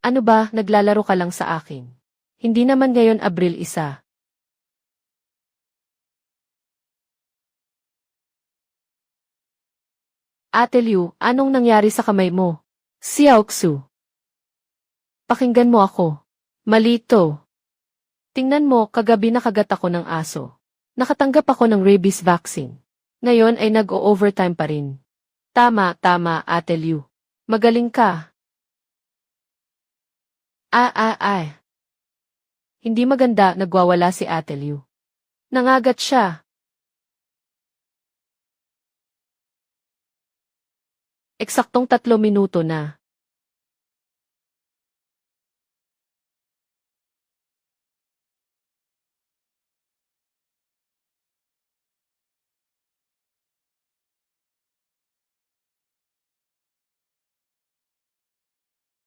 Ano ba, naglalaro ka lang sa akin? Hindi naman ngayon Abril 1. Ate Liu, anong nangyari sa kamay mo? Xiaoxu. Pakinggan mo ako. Mali ito. Tingnan mo, kagabi nakagat ako ng aso. Nakatanggap ako ng rabies vaccine. Ngayon ay nag-o-overtime pa rin. Tama, Ate Liu. Magaling ka. Hindi maganda, nagwawala si Ate Liu. Nangagat siya. Eksaktong 3 minuto na.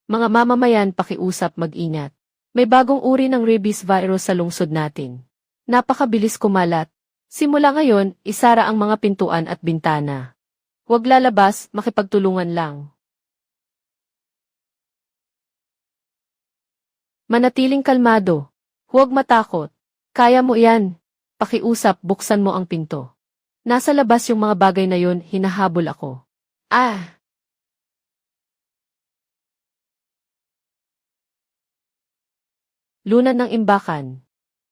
Mga mamamayan, pakiusap, mag-ingat. May bagong uri ng rabies virus sa lungsod natin. Napakabilis kumalat. Simula ngayon, isara ang mga pintuan at bintana. Huwag lalabas, makipagtulungan lang. Manatiling kalmado. Huwag matakot. Kaya mo yan. Pakiusap, buksan mo ang pinto. Nasa labas yung mga bagay na yon, hinahabol ako. Lunad ng imbakan.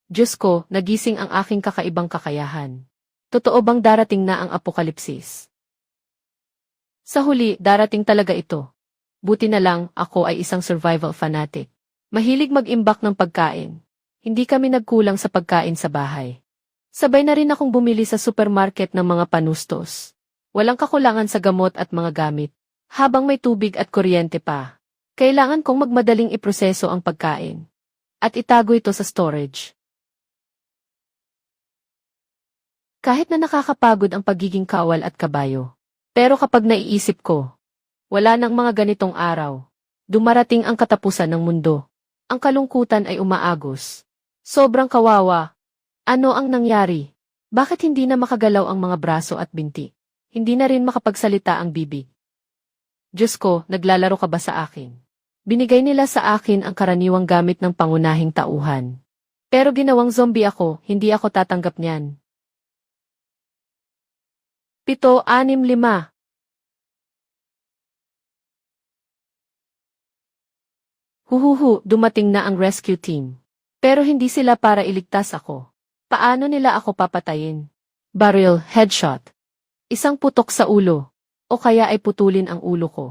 Diyos ko, nagising ang aking kakaibang kakayahan. Totoo bang darating na ang apokalipsis? Sa huli, darating talaga ito. Buti na lang, ako ay isang survival fanatic. Mahilig mag-imbak ng pagkain. Hindi kami nagkulang sa pagkain sa bahay. Sabay na rin akong bumili sa supermarket ng mga panustos. Walang kakulangan sa gamot at mga gamit. Habang may tubig at kuryente pa. Kailangan kong magmadaling iproseso ang pagkain. At itago ito sa storage. Kahit na nakakapagod ang pagiging kawal at kabayo. Pero kapag naiisip ko, wala nang mga ganitong araw. Dumarating ang katapusan ng mundo. Ang kalungkutan ay umaagos. Sobrang kawawa. Ano ang nangyari? Bakit hindi na makagalaw ang mga braso at binti? Hindi na rin makapagsalita ang bibig. Diyos ko, naglalaro ka ba sa akin? Binigay nila sa akin ang karaniwang gamit ng pangunahing tauhan. Pero ginawang zombie ako, hindi ako tatanggap niyan. 7-6-5. Huhuhu, dumating na ang rescue team. Pero hindi sila para iligtas ako. Paano nila ako papatayin? Barrel, headshot. Isang putok sa ulo. O kaya ay putulin ang ulo ko.